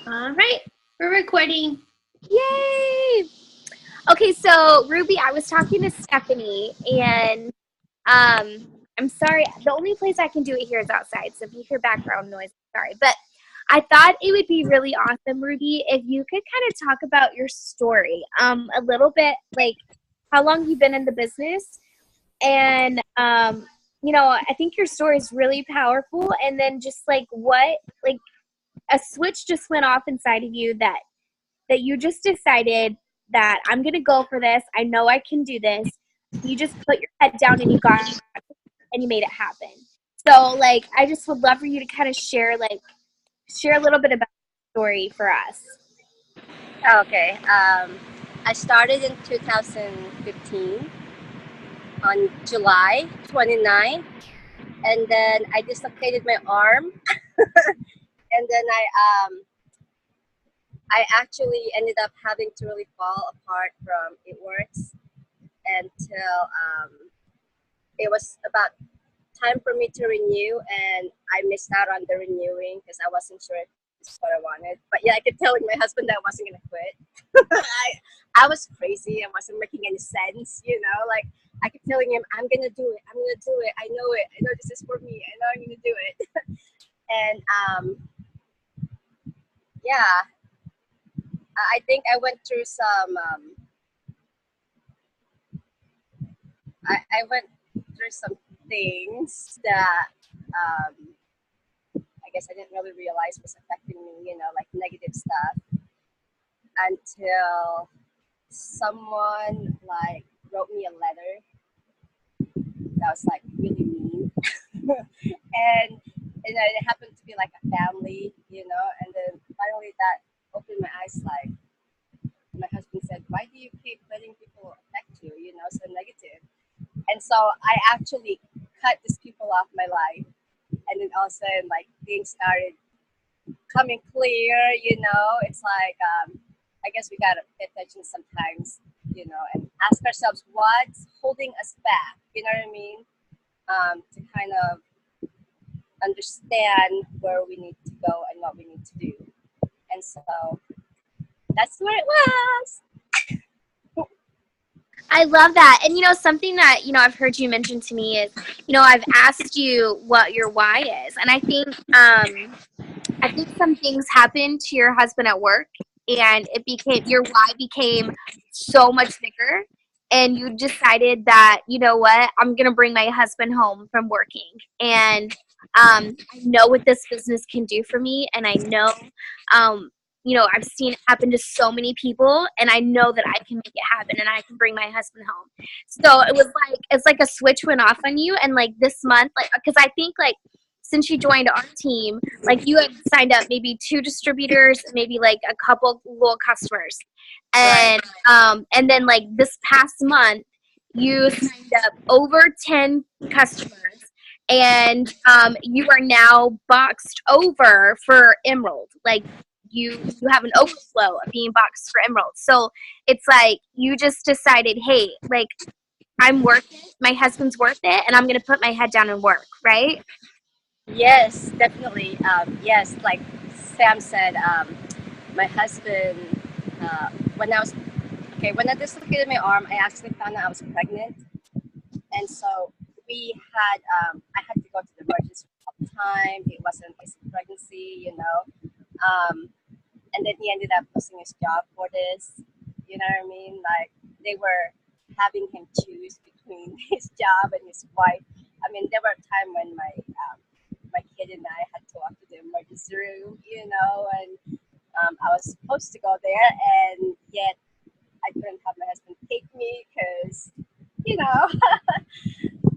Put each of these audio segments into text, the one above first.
All right, we're recording. Yay! Okay, so Ruby, I was talking to Stephanie, and I'm sorry. The only place I can do it here is outside. So if you hear background noise, sorry. But I thought it would be really awesome, Ruby, if you could kind of talk about your story, a little bit, like how long you've been in the business, and I think your story is really powerful. And then just like like a switch just went off inside of you that you just decided that I'm going to go for this. I know I can do this. You just put your head down and you got it and you made it happen. So like I just would love for you to kind of share a little bit about the story for us. Okay. I started in 2015 on July 29th, and then I dislocated my arm, and then I actually ended up having to really fall apart from It Works until it was about time for me to renew, and I missed out on the renewing because I wasn't sure if this is what I wanted. But yeah, I kept telling my husband that I wasn't gonna quit. I was crazy. I wasn't making any sense, Like I kept telling him, "I'm gonna do it. I'm gonna do it. I know it. I know this is for me. I know I'm gonna do it." And yeah, I think I went through some. I went through some things that I guess I didn't really realize was affecting me. Like negative stuff until someone like wrote me a letter that was like really mean. And it happened to be like a family, and then finally that opened my eyes. Like my husband said, why do you keep letting people affect you, so negative? And so I actually cut these people off my life, and then all of a sudden like things started coming clear. It's like I guess we gotta pay attention sometimes, and ask ourselves what's holding us back, you know what I mean, to kind of understand where we need to go and what we need to do. And so that's where it was. I love that. And something that, I've heard you mention to me is, I've asked you what your why is. And I think some things happened to your husband at work, and it became your why became so much bigger, and you decided that, you know what, I'm gonna bring my husband home from working, and I know what this business can do for me, and I know, I've seen it happen to so many people, and I know that I can make it happen, and I can bring my husband home. So it was like it's like a switch went off on you, and like this month, like because I think like since you joined our team, like you had signed up maybe two distributors, maybe like a couple little customers, Right. and then like this past month, you signed up over 10 customers, and you are now boxed over for Emerald. Like you have an overflow of being boxed for Emerald. So it's like you just decided, hey, like I'm worth it. My husband's worth it, and I'm gonna put my head down and work. Right? Yes, definitely. Yes, like Sam said, my husband, when I was, okay, when I dislocated my arm, I actually found out I was pregnant. And so I had to go to the emergency all the time. It wasn't a pregnancy, and then he ended up losing his job for this. You know what I mean? Like they were having him choose between his job and his wife. I mean, there were a time when my kid and I had to walk to the emergency room, and I was supposed to go there, and yet I couldn't have my husband take me because, you know.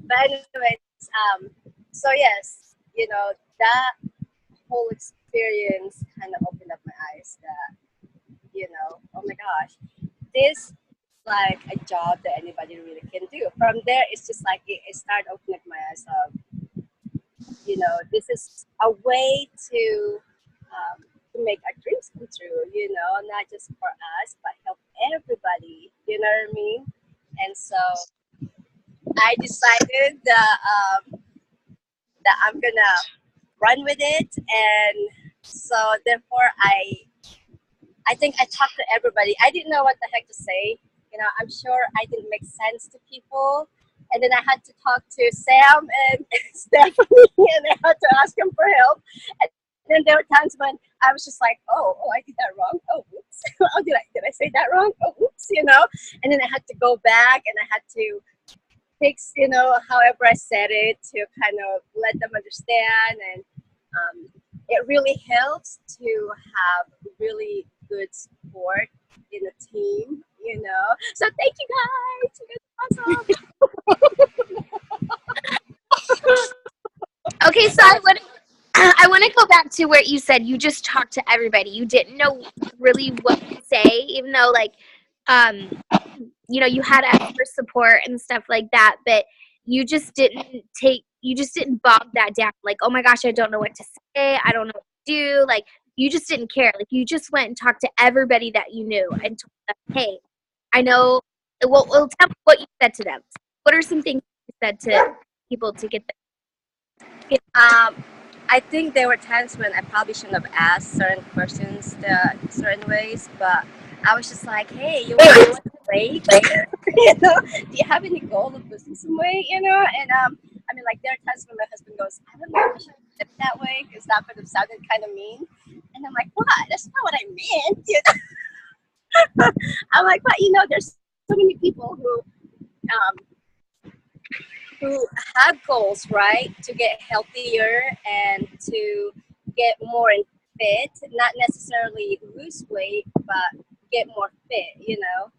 But anyways, so yes, that whole experience kind of opened up my eyes that, oh my gosh, this like a job that anybody really can do. From there, it's just like it started opening up my eyes of, this is a way to make our dreams come true. Not just for us, but help everybody. You know what I mean? And so I decided that I'm gonna run with it, and so therefore I I think I talked to everybody. I didn't know what the heck to say. You know, I'm sure I didn't make sense to people. And then I had to talk to Sam and Stephanie, and I had to ask them for help. And then there were times when I was just like, oh, I did that wrong. Oh, oops. Oh, did I say that wrong? Oh, oops. You know. And then I had to go back and I had to fix, you know, however I said it to kind of let them understand. And it really helps to have really good support in a team, you know. So thank you guys. You guys are awesome. Okay, so I want to go back to where you said you just talked to everybody. You didn't know really what to say, even though um, you had extra support and stuff like that, but you just didn't bog that down. Like, oh my gosh, I don't know what to say. I don't know what to do. Like, you just didn't care. Like, you just went and talked to everybody that you knew and told them, hey, I know. Well, tell me what you said to them. What are some things you said to people to get them? I think there were times when I probably shouldn't have asked certain questions certain ways, but I was just like, hey, you want to lose weight? You know, do you have any goal of losing some weight? You know, and I mean, like there are times when my husband goes, I don't know if I should have it that way because that could have sounded kind of mean, and I'm like, what? That's not what I meant. You know? I'm like, but you know, there's so many people who have goals, right, to get healthier and to get more fit, not necessarily lose weight, but get more fit, you know.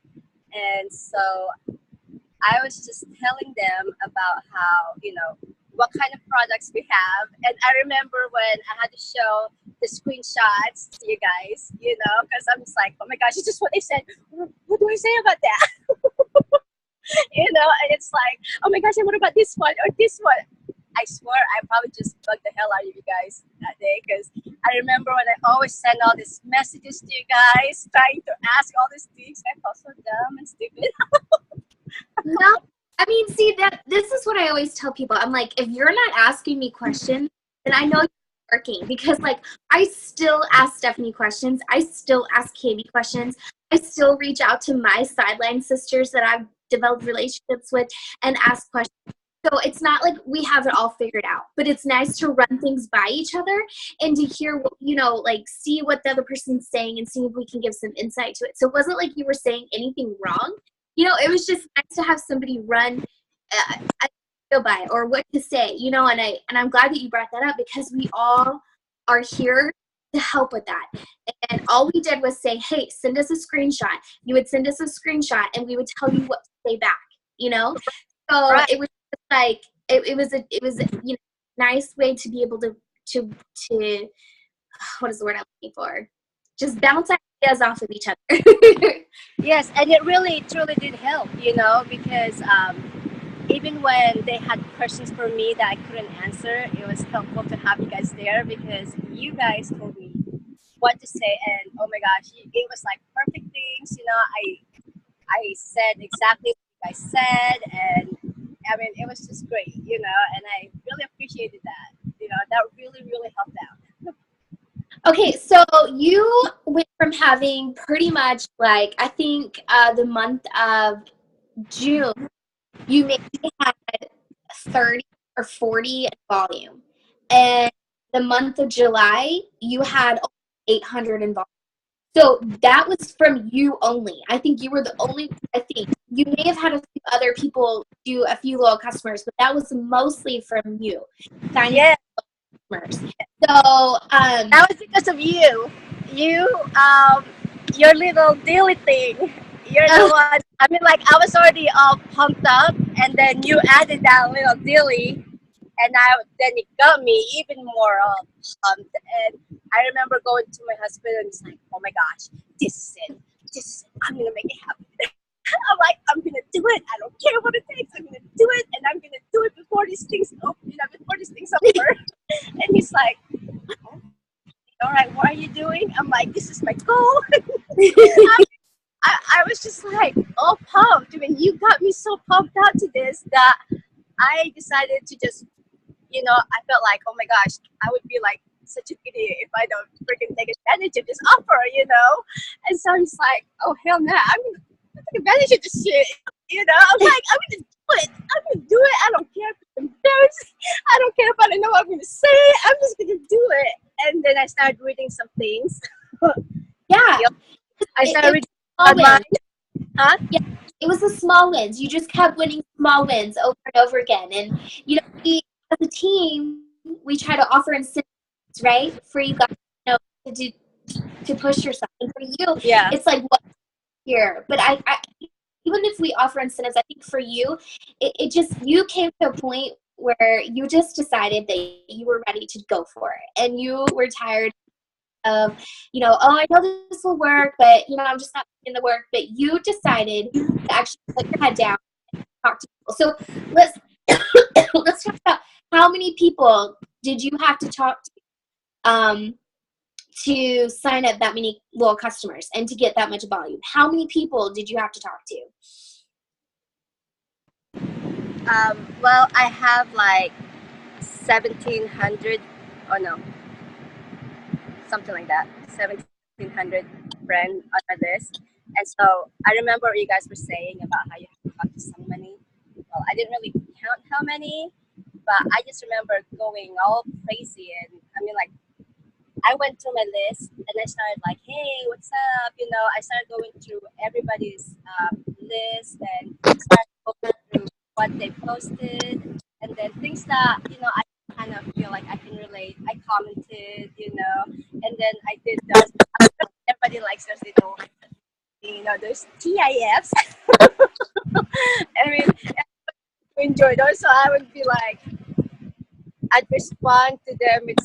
And so I was just telling them about how, you know, what kind of products we have. And I remember when I had to show the screenshots to you guys, you know, because I'm just like, oh my gosh, it's just what they said. What do I say about that? You know, and it's like, oh my gosh, and what about this one or this one? I swear I probably just bugged the hell out of you guys that day because I remember when I always send all these messages to you guys trying to ask all these things. I felt so dumb and stupid. No, I mean, see that this is what I always tell people. I'm like, if you're not asking me questions, then I know you're working because like I still ask Stephanie questions. I still ask Katie questions. I still reach out to my sideline sisters that I've developed relationships with and ask questions. So it's not like we have it all figured out, but it's nice to run things by each other and to hear, like see what the other person's saying and see if we can give some insight to it. So it wasn't like you were saying anything wrong. It was just nice to have somebody run a go by or what to say, and I'm glad that you brought that up because we all are here to help with that. And all we did was say, hey, send us a screenshot. You would send us a screenshot and we would tell you what to say back, So Right. it was just like, it was a nice way to be able to what is the word I'm looking for? Just bounce ideas off of each other. Yes, and it really truly did help, because even when they had questions for me that I couldn't answer, it was helpful to have you guys there because you guys told me what to say, and oh my gosh, it was like perfect things. I said exactly what you guys said, and I mean it was just great, and I really appreciated that. That really really helped out. Okay, so you went from having pretty much like, I think the month of June, you maybe had 30 or 40 in volume. And the month of July, you had 800 in volume. So that was from you only. I think you were the only, you may have had a few other people do a few little customers, but that was mostly from you. Yeah. Customers. So that was because of you. Your little dilly thing. You're the one. I mean, like I was already all pumped up, and then you added that little dilly, and then it got me even more pumped. And I remember going to my husband and it's like, oh my gosh, this is it. I'm gonna make it happen. I'm like, I'm gonna do it. I don't care what it takes. I'm gonna do it, and I'm gonna do it before these things over. And he's like, all right, what are you doing? I'm like, this is my goal. I was just like all pumped. I mean, you got me so pumped out to this that I decided to just, I felt like, oh my gosh, I would be like such an idiot if I don't freaking take advantage of this offer, you know? And so I'm just like, oh, hell no, I'm going to take advantage of this shit. You know, I'm like, I'm going to do it. I'm going to do it. I don't care if it's embarrassing. I don't care if I don't know what I'm going to say. I'm just going to do it. And then I started reading some things. Yeah. I started reading Small online. wins. Huh? Yeah. It was the small wins. You just kept winning small wins over and over again. And, you know, we, as a team, we try to offer incentives, right? For you guys, you know, to push yourself. And for you, Yeah. it's like, what here? But I even if we offer incentives, I think for you, it just, you came to a point where you just decided that you were ready to go for it. And you were tired of, you know, oh, I know this will work, but, you know, I'm just not in the work. But you decided to actually put your head down and talk to people. So let's let's talk about how many people did you have to talk to sign up that many loyal customers and to get that much volume? How many people did you have to talk to? Well, I have like 1,700, oh no, something like that, 1,700 friends on my list. And so I remember you guys were saying about how you have to talk to so many. Well, I didn't really count how many, but I just remember going all crazy. And I mean, like, I went through my list and I started like, hey, what's up? You know, I started going through everybody's list and started going through what they posted, and then things that, you know, I kind of feel like I can relate. I commented, you know, and then I did those. Everybody likes those little, you know, those TIFs. I mean, I enjoy those, so I would be like, I'd respond to them with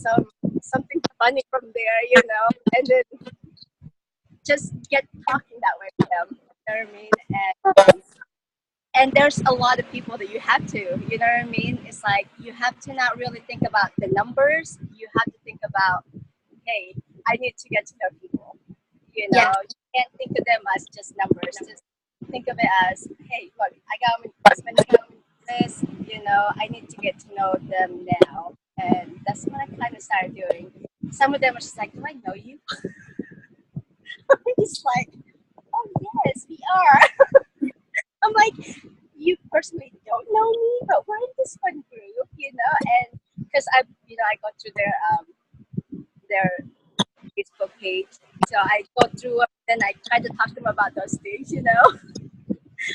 something funny from there, you know, and then just get talking that way with them. You know what I mean? And there's a lot of people that you have to, you know what I mean? It's like you have to not really think about the numbers. You have to think about, hey, I need to get to know people. You know, Yeah. you can't think of them as just numbers. Just think of it as, hey, look, I got this many people on this, you know, I need to get to know them now. And that's what I kind of started doing. Some of them were just like, do I know you? I'm just like, oh, yes, we are. I'm like, you personally don't know me, but we're in this one group, you know, and because you know, I go through their Facebook page, so I go through and I try to talk to them about those things, you know.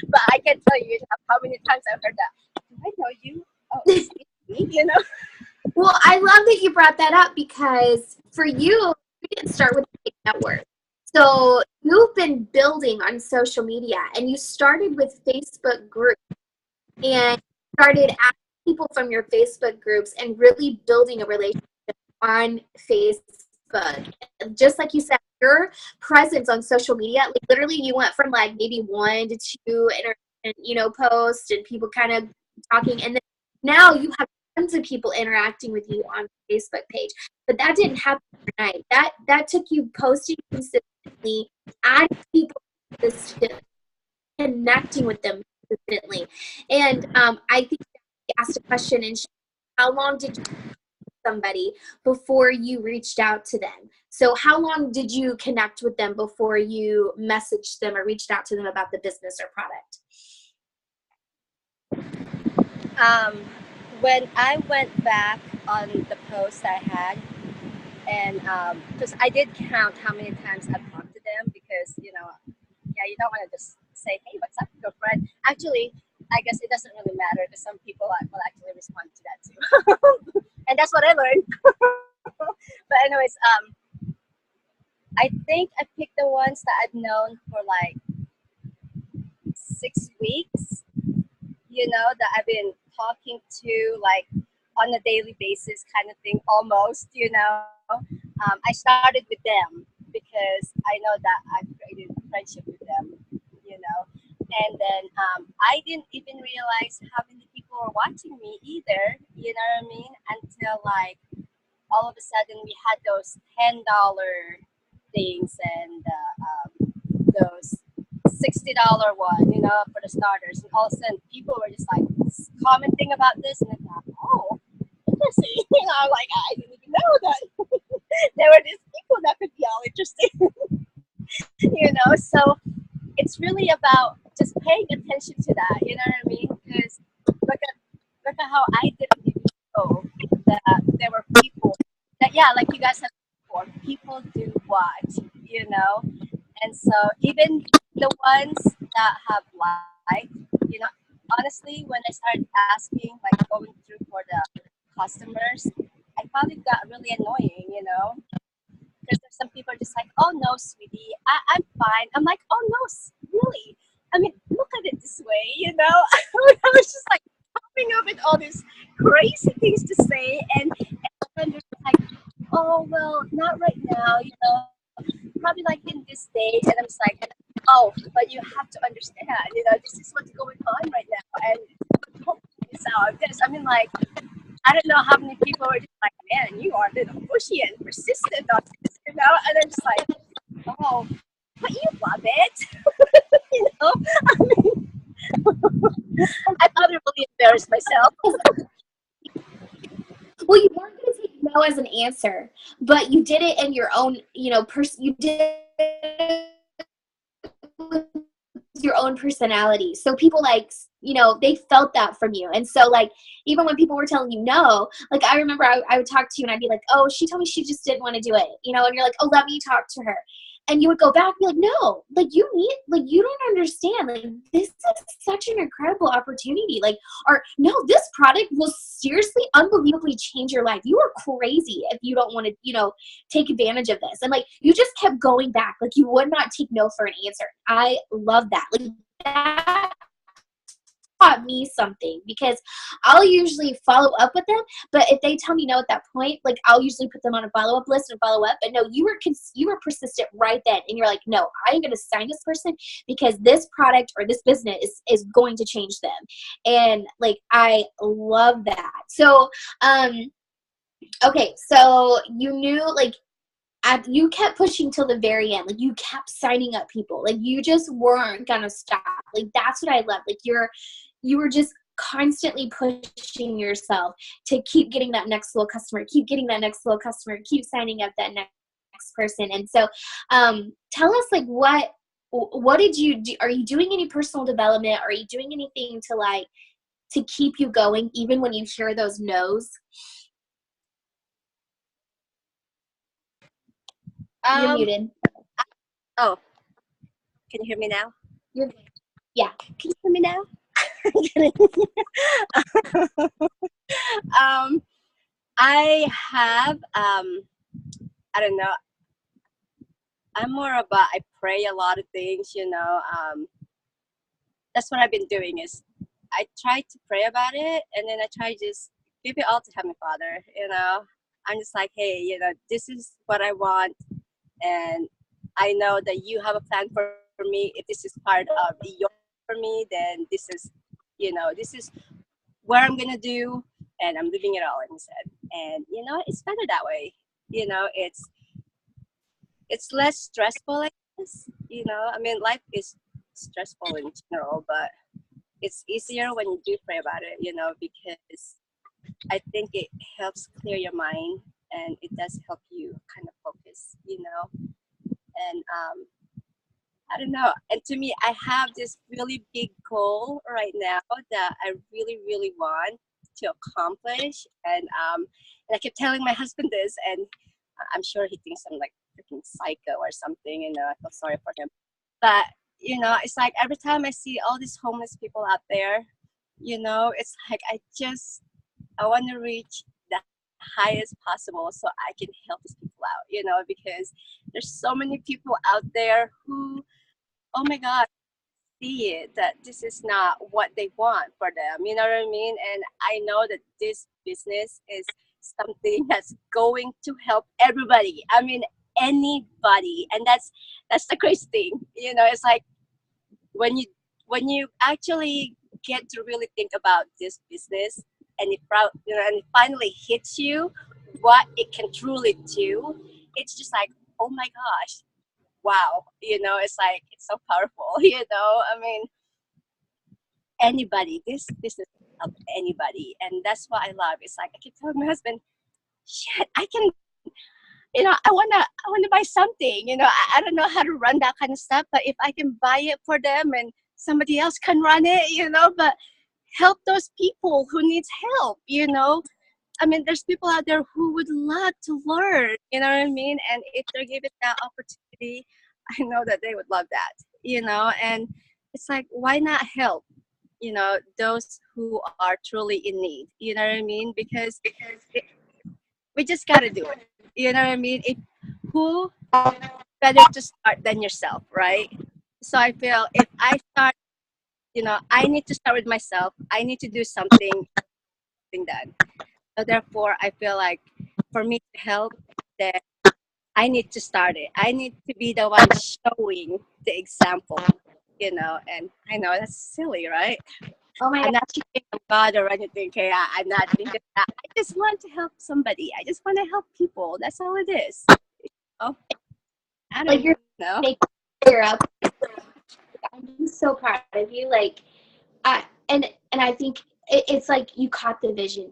But I can tell you how many times I've heard that. Do I know you? Oh, it's me, you know. Well, I love that you brought that up because for you, you didn't start with a big network. So you've been building on social media and you started with Facebook groups and started asking people from your Facebook groups and really building a relationship on Facebook. Just like you said, your presence on social media, like literally you went from like maybe 1 to 2 posts and people kind of talking, and then now you have tons of people interacting with you on the Facebook page. But that didn't happen overnight. That took you posting consistently, adding people consistently, connecting with them consistently. And I think you asked a question, and how long did you somebody before you reached out to them? So how long did you connect with them before you messaged them or reached out to them about the business or product? When I went back on the post I had, and because I did count how many times I've talked to them, because you know, yeah, you don't want to just say, hey, what's up, girlfriend? Actually, I guess it doesn't really matter because some people will actually respond to that too. And that's what I learned. But anyways, I think I picked the ones that I've known for like 6 weeks, you know, that I've been talking to like on a daily basis kind of thing, almost, you know. I started with them because I know that I've created a friendship with them, you know. And then I didn't even realize how many people were watching me either, you know what I mean? Until like all of a sudden we had those $10 things and those $60 one, you know, for the starters. And all of a sudden people were just like commenting about this, and I thought, oh, interesting. You know, like I didn't even know that. there were these people that could be all interested. So it's really about just paying attention to that. You know what I mean? Because look at how I didn't even know that there were people that, yeah, like you guys said before, people do what, and so even the ones that have liked, you know, honestly, when I started asking, like going through for the customers, I found it got really annoying, because there's some people are just like, oh no, sweetie, I'm fine. I'm like, oh no, really? I mean, look at it this way, I was just like coming up with all these crazy things to say, and then they're like, oh well, not right now, probably like in this day, and I'm just like, oh, but you have to understand, this is what's going on right now, and don't miss out on this. I mean, like, I don't know how many people are just like, man, you are a little pushy and persistent on this, and I'm just like, oh, but you love it, I mean, I probably really embarrassed myself. Well, you weren't going to take no as an answer, but you did it in your own, you did it with your own personality. So people they felt that from you. And so like, even when people were telling you no, like I remember I would talk to you and I'd be like, oh, she told me she just didn't want to do it, and you're like, oh, let me talk to her. And you would go back and be like, no, like you don't understand. Like this is such an incredible opportunity. Like, or no, this product will seriously, unbelievably change your life. You are crazy if you don't want to, take advantage of this. And like, you just kept going back. Like you would not take no for an answer. I love that. Like that taught me something, because I'll usually follow up with them, but if they tell me no at that point, like I'll usually put them on a follow-up list and follow up. But no, you were persistent right then, and you're like, no, I am going to sign this person because this product or this business is going to change them. And like I love that. So okay, so you knew, like, you kept pushing till the very end. Like you kept signing up people. Like you just weren't gonna stop. Like that's what I love. Like you were just constantly pushing yourself to keep getting that next little customer, keep getting that next little customer, keep signing up that next person. And so tell us, like, what did you do? Are you doing any personal development? Are you doing anything to keep you going even when you hear those no's? You're muted. Oh, can you hear me now? Yeah. Can you hear me now? I have, I don't know, I'm more about, I pray a lot of things, that's what I've been doing is I try to pray about it, and then I try to just give it all to Heavenly Father, I'm just like, hey, this is what I want, and I know that you have a plan for me. If this is part of your for me, then this is what I'm gonna do, and I'm leaving it all in His head. And it's better that way. It's less stressful, I guess. I mean, life is stressful in general, but it's easier when you do pray about it. Because I think it helps clear your mind, and it does help you kind of focus. And I don't know. And to me, I have this really big goal right now that I really, really want to accomplish. And I kept telling my husband this, and I'm sure he thinks I'm like freaking psycho or something. I feel sorry for him. But it's like every time I see all these homeless people out there, it's like I want to reach the highest possible so I can help these people out. Because there's so many people out there who, oh my God, see it that this is not what they want for them. You know what I mean? And I know that this business is something that's going to help everybody. I mean, anybody. And that's the crazy thing. It's like when you actually get to really think about this business, and and it finally hits you what it can truly do, it's just like, oh my gosh, wow, it's like, it's so powerful. I mean, anybody, this business can help anybody, and that's what I love. It's like I keep telling my husband, shit, I can I wanna buy something. I don't know how to run that kind of stuff, but if I can buy it for them and somebody else can run it, but help those people who needs help. I mean, there's people out there who would love to learn, you know what I mean? And if they're given that opportunity, I know that they would love that. And it's like, why not help, those who are truly in need, you know what I mean? Because we just got to do it, you know what I mean? Who better to start than yourself, right? So I feel if I start, I need to start with myself. I need to do something done. So therefore, I feel like for me to help, then I need to start it. I need to be the one showing the example, and I know that's silly, right? Oh my I'm not gosh. thinking of God or anything, okay? I'm not thinking that. I just want to help somebody. I just want to help people. That's all it is. Oh, I Like, don't you're know. making figure out. I'm so proud of you. Like, and I think it's like you caught the vision,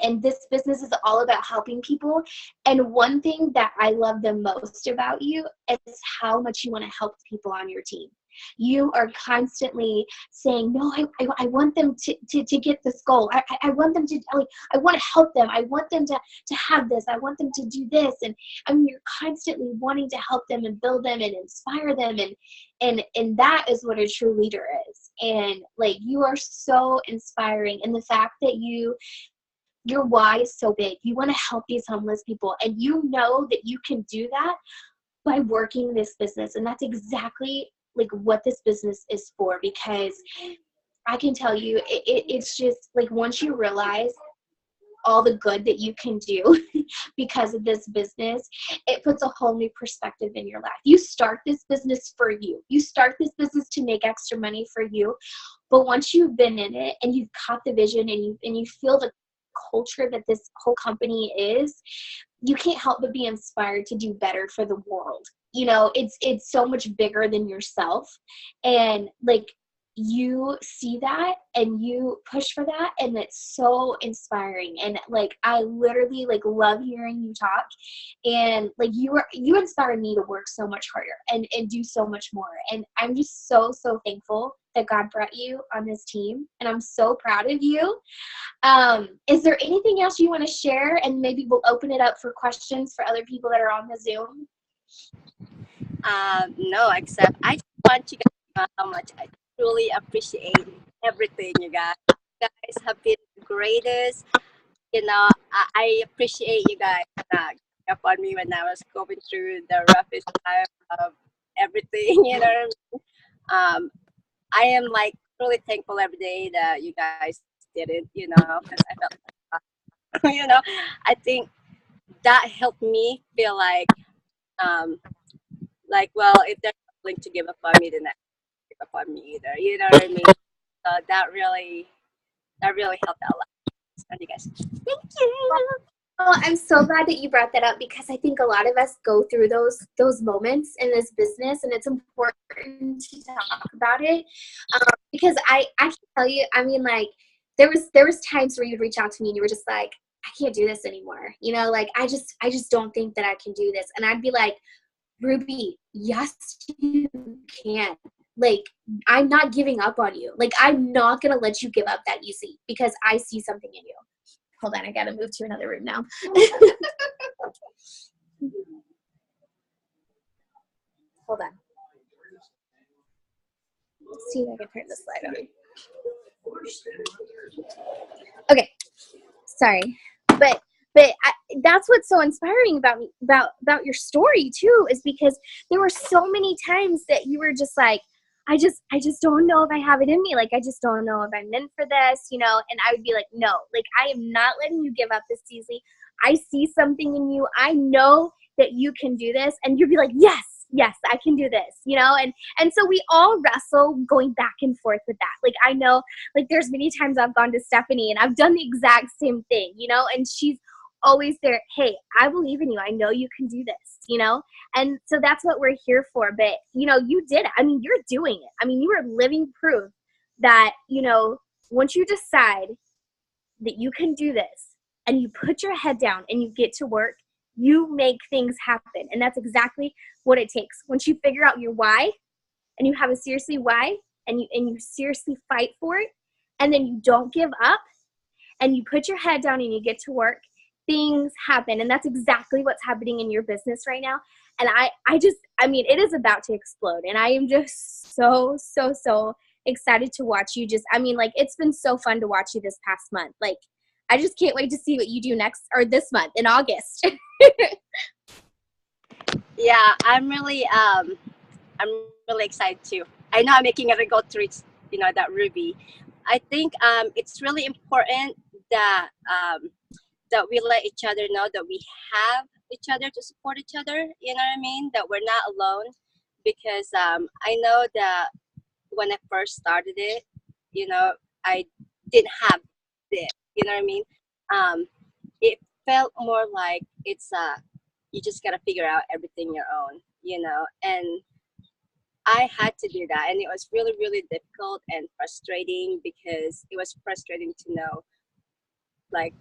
and this business is all about helping people. And one thing that I love the most about you is how much you want to help people on your team. You are constantly saying, no, I want them to get this goal. I want them to, like, I want to help them. I want them to have this. I want them to do this. And I mean, you're constantly wanting to help them and build them and inspire them. And that is what a true leader is. And like, you are so inspiring. And the fact that your why is so big. You want to help these homeless people, and you know that you can do that by working this business. And that's exactly like what this business is for, because I can tell you, it's just like, once you realize all the good that you can do because of this business, it puts a whole new perspective in your life. You start this business for you. You start this business to make extra money for you. But once you've been in it and you've caught the vision and you feel the culture that this whole company is, you can't help but be inspired to do better for the world. It's so much bigger than yourself. And like, you see that and you push for that, and it's so inspiring. And like, I literally like love hearing you talk, and like, you inspire me to work so much harder and do so much more. And I'm just so thankful that God brought you on this team, and I'm so proud of you. Is there anything else you want to share? And maybe we'll open it up for questions for other people that are on the Zoom. No, except I just want you guys to know how much I truly appreciate everything you guys. You guys have been the greatest. I appreciate you guys giving up on me when I was going through the roughest time of everything. You know what I mean? I am like really thankful every day that you guys did it. Because I felt, I think that helped me feel well, if they're not willing to give up on me, then I won't give up on me either. You know what I mean? So that really helped out a lot. So you guys, thank you. Well, I'm so glad that you brought that up, because I think a lot of us go through those moments in this business, and it's important to talk about it. Because I can tell you, I mean, like, there was times where you'd reach out to me and you were just like, I can't do this anymore. Like, I just don't think that I can do this. And I'd be like, Ruby, yes, you can. Like, I'm not giving up on you. Like, I'm not going to let you give up that easy, because I see something in you. Hold on, I got to move to another room now. Hold on. Let's see if I can turn this light on. Okay, sorry, but that's what's so inspiring about me, about your story too, is because there were so many times that you were just like, I just don't know if I have it in me. Like, I just don't know if I'm meant for this, and I would be like, no, like, I am not letting you give up this easily. I see something in you. I know that you can do this. And you'd be like, yes, I can do this, and so we all wrestle going back and forth with that. Like, I know, like, there's many times I've gone to Stephanie and I've done the exact same thing, and she's always there. Hey, I believe in you. I know you can do this, and so that's what we're here for. But, you did it. I mean, you're doing it. I mean, you are living proof that, once you decide that you can do this and you put your head down and you get to work, you make things happen. And that's exactly what it takes. Once you figure out your why and you have a seriously why and you seriously fight for it, and then you don't give up and you put your head down and you get to work, things happen. And that's exactly what's happening in your business right now. And I mean, it is about to explode. And I am just so excited to watch you. Just, I mean, like, it's been so fun to watch you this past month. Like, I just can't wait to see what you do next, or this month in August. Yeah, I'm really excited too. I know I'm making it a goal to reach, that Ruby. I think it's really important that that we let each other know that we have each other to support each other. You know what I mean? That we're not alone, because I know that when I first started it, I didn't have it. You know what I mean? It felt more like it's you just gotta figure out everything your own. And I had to do that, and it was really, really difficult and frustrating, because it was frustrating to know, like,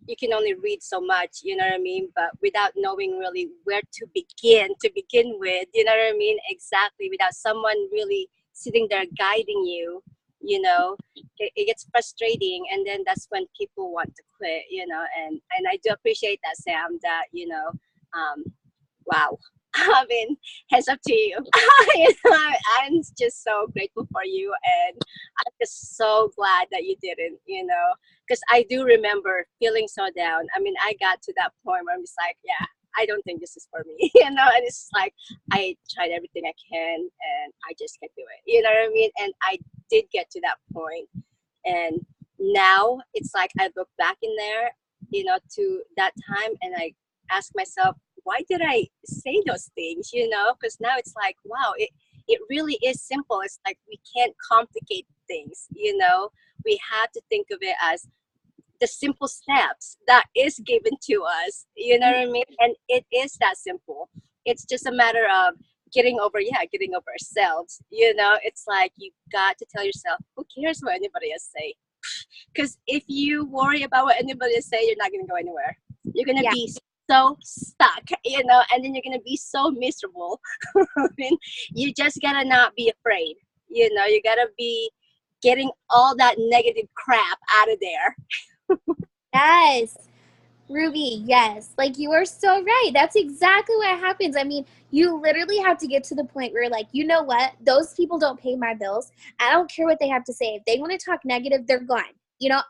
you can only read so much, you know what I mean? But without knowing really where to begin with, you know what I mean? Exactly, without someone really sitting there guiding you, it gets frustrating, and then that's when people want to quit, and I do appreciate that, Sam, that, wow. I mean, hands up to you. I'm just so grateful for you, and I'm just so glad that you didn't, because I do remember feeling so down. I mean, I got to that point where I'm just like, yeah, I don't think this is for me, and it's like, I tried everything I can, and I just can't do it, you know what I mean? And I did get to that point, and now it's like I look back in there, to that time, and I ask myself, why did I say those things, because now it's like, wow, it really is simple. It's like, we can't complicate things, we have to think of it as the simple steps that is given to us, you know what I mean? And it is that simple. It's just a matter of getting over ourselves, it's like, you got to tell yourself, who cares what anybody else say? Because if you worry about what anybody else say, you're not going to go anywhere. You're going to be so stuck, and then you're gonna be so miserable. I mean, you just gotta not be afraid. You gotta be getting all that negative crap out of there. Yes, Ruby, yes. Like, you are so right. That's exactly what happens. I mean, you literally have to get to the point where, like, you know what? Those people don't pay my bills. I don't care what they have to say. If they want to talk negative, they're gone.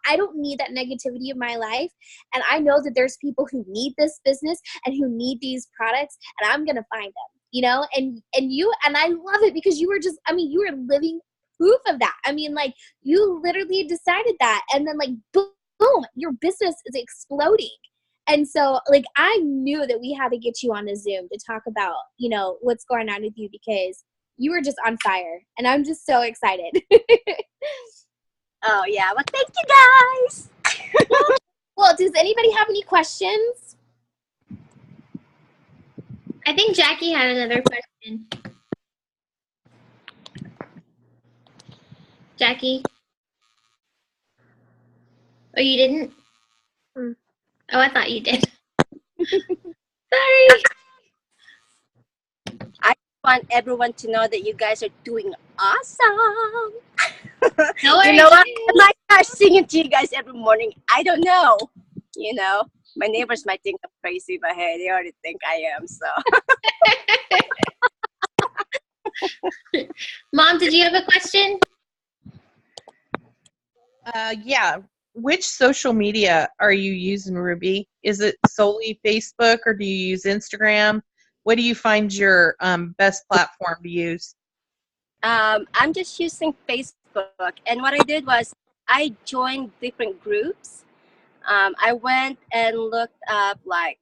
I don't need that negativity in my life. And I know that there's people who need this business and who need these products, and I'm going to find them, and I love it, because you were just, I mean, you were living proof of that. I mean, like, you literally decided that, and then, like, boom, your business is exploding. And so, like, I knew that we had to get you on a Zoom to talk about, what's going on with you, because you were just on fire, and I'm just so excited. Oh, yeah. Well, thank you, guys. Well, does anybody have any questions? I think Jackie had another question. Jackie? Oh, you didn't? Oh, I thought you did. Sorry. I want everyone to know that you guys are doing awesome. No worries. You know what? I might start singing to you guys every morning. I don't know. My neighbors might think I'm crazy, but hey, they already think I am. So. Mom, did you have a question? Yeah. Which social media are you using, Ruby? Is it solely Facebook, or do you use Instagram? What do you find your best platform to use? I'm just using Facebook, and what I did was I joined different groups. I went and looked up, like,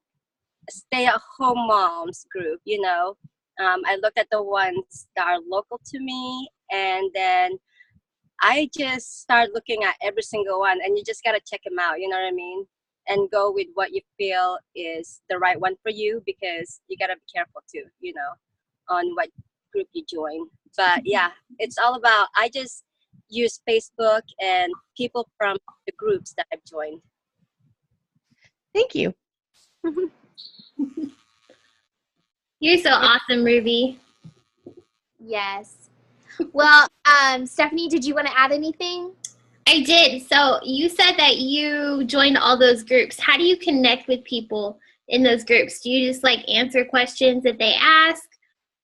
stay-at-home moms group. I looked at the ones that are local to me, and then I just started looking at every single one, and you just gotta check them out. You know what I mean? And go with what you feel is the right one for you, because you gotta be careful too. On what group you join. But yeah, it's all about, I just use Facebook and people from the groups that I've joined. Thank you. You're so awesome, Ruby. Yes. Well, Stephanie, did you want to add anything? I did. So you said that you joined all those groups. How do you connect with people in those groups? Do you just like answer questions that they ask,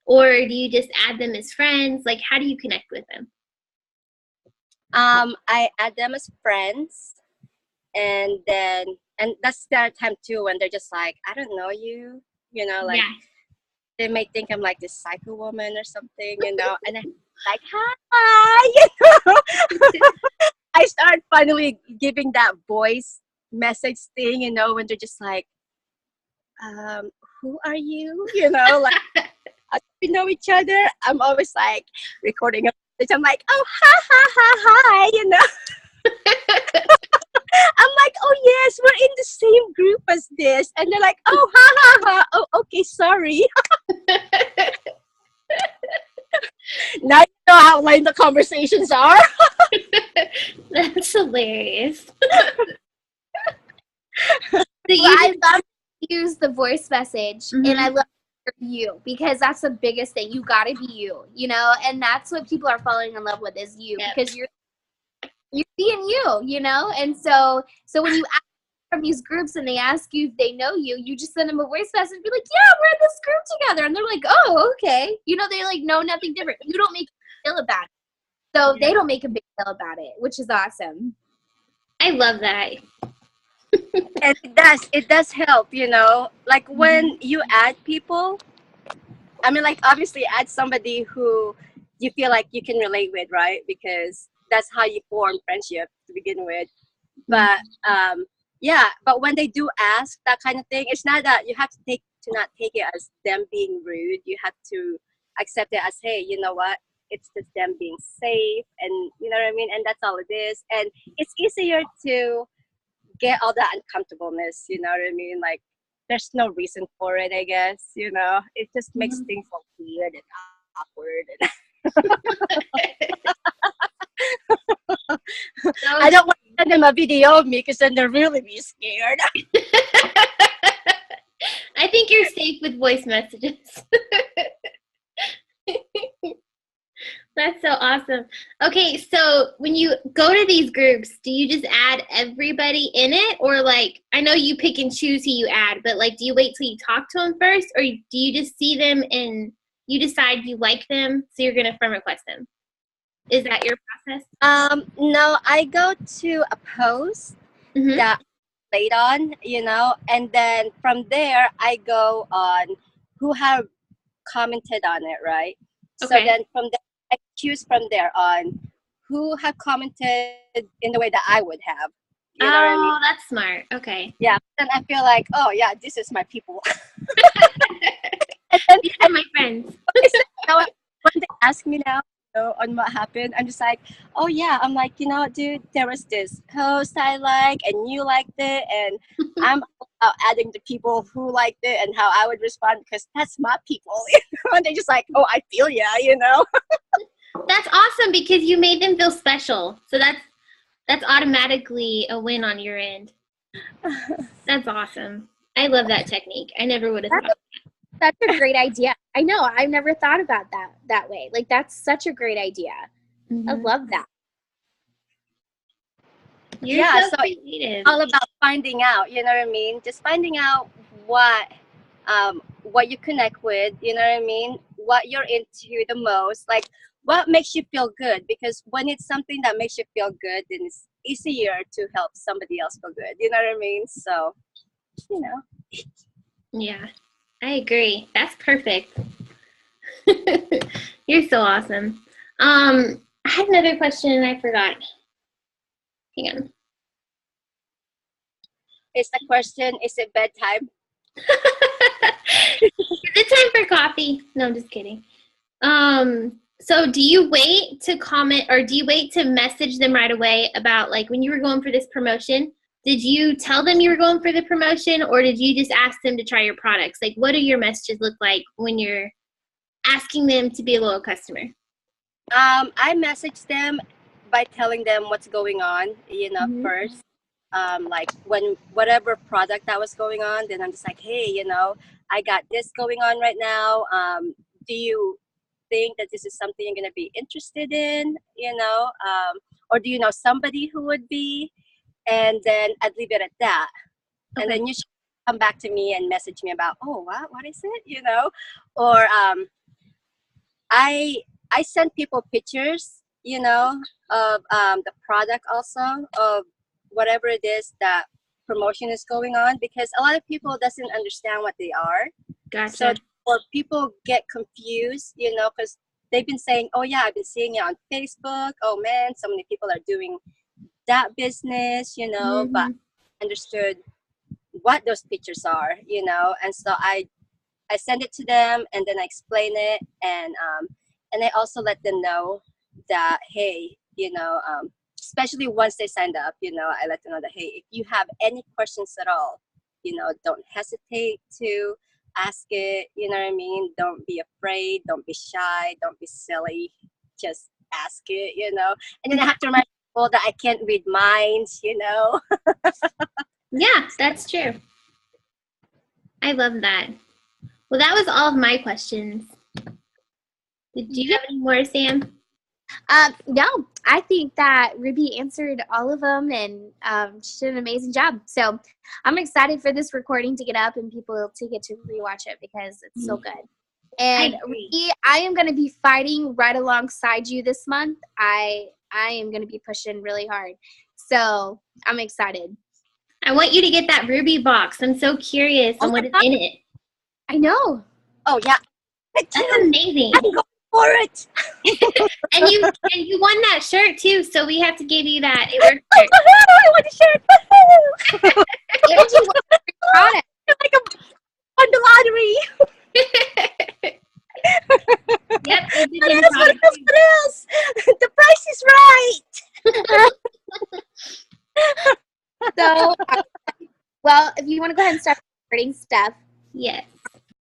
or do you just add them as friends? Like, how do you connect with them? I add them as friends, and that's their time too when they're just like, I don't know you, like Yeah. they may think I'm like this psycho woman or something, and I'm like, hi, I start finally giving that voice message thing, when they're just like, who are you? Like as we know each other, I'm always like recording a message. I'm like, oh, hi, I'm like, oh yes, we're in the same group as this, and they're like, oh, ha. Oh, okay, sorry. Now you know how lame the conversations are. That's hilarious. So I love to use the voice message, Mhm. and I love you because that's the biggest thing. You got to be you, and that's what people are falling in love with is you Yep. because you're being you, and so when you ask from these groups and they ask you if they know you, you just send them a voice message and be like, yeah, we're in this group together, and they're like, oh, okay, they like know nothing different. You don't make a big deal about it, so they don't make a big deal about it, which is awesome. I love that. And it does help, like when you add people, I mean, like obviously add somebody who you feel like you can relate with, right? Because that's how you form friendship to begin with. But yeah, but when they do ask that kind of thing, it's not that you have to not take it as them being rude. You have to accept it as, hey, you know what? It's just them being safe, and you know what I mean. And that's all it is. And it's easier to get all that uncomfortableness. You know what I mean? Like there's no reason for it. I guess it just makes things so weird and awkward. I don't want to send them a video of me because then they'll really be scared. I think you're safe with voice messages. That's so awesome. Okay, so when you go to these groups, do you just add everybody in it? Or like, I know you pick and choose who you add, but like, do you wait till you talk to them first? Or do you just see them and you decide you like them, so you're going to friend request them? Is that your process? No, I go to a post Mhm. that I played on, and then from there I go on who have commented on it, right? So Okay. then from there I choose from there on who have commented in the way that I would have. You know what I mean? Oh, that's smart. Okay. Yeah. Then I feel like, oh yeah, this is my people. These are my friends. When they ask me now on what happened, I'm just like, oh yeah, I'm like, dude, there was this post I like and you liked it, and I'm adding the people who liked it and how I would respond because that's my people. And they're just like, oh, I feel ya, That's awesome because you made them feel special. So that's automatically a win on your end. That's awesome. I love that technique. I never would have thought. That's a great idea. I know. I've never thought about that way. Like, that's such a great idea. I love that. You're Yeah, so so creative. all about finding out, you know what I mean? Just finding out what you connect with, you know what I mean? What you're into the most, like what makes you feel good, because when it's something that makes you feel good, then it's easier to help somebody else feel good, you know what I mean? So, Yeah, I agree. That's perfect. You're so awesome. I had another question and I forgot. Hang on. Is the question, is it bedtime? Is it time for coffee? No, I'm just kidding. So do you wait to comment, or do you wait to message them right away about, like, when you were going for this promotion? Did you tell them you were going for the promotion, or did you just ask them to try your products? Like, what do your messages look like when you're asking them to be a loyal customer? I message them by telling them what's going on, Mhm. first. like when whatever product that was going on, then I'm just like, hey, I got this going on right now. Do you think that this is something you're going to be interested in, or do you know somebody who would be? And then I'd leave it at that. And then you should come back to me and message me about, oh, what is it, or I send people pictures, of the product also, of whatever it is that promotion is going on, because a lot of people doesn't understand what they are. Gotcha. So, or people get confused, because they've been saying, oh yeah, I've been seeing it on Facebook. Oh man, so many people are doing that business, but I understood what those pictures are, and so I send it to them, and then I explain it, and I also let them know that, hey, especially once they signed up, I let them know that, hey, if you have any questions at all, don't hesitate to ask it, you know what I mean? Don't be afraid, don't be shy, don't be silly, just ask it, and then I have to remind people that I can't read minds, Yeah, that's true. I love that. Well, that was all of my questions. Did you have any more, Sam? No, I think that Ruby answered all of them, and she did an amazing job. So I'm excited for this recording to get up and people to get to rewatch it because it's so good. And Ruby, I am going to be fighting right alongside you this month. I am going to be pushing really hard. So I'm excited. I want you to get that Ruby box. I'm so curious on what is in it. I know. Oh yeah, That's amazing. I'm going for it. And you won that shirt too, so we have to give you that. It worked. I want a shirt. If you want the product, Like I won the lottery. Yep. What else? The price is right. so, well, if you want to go ahead and start recording stuff. Yes.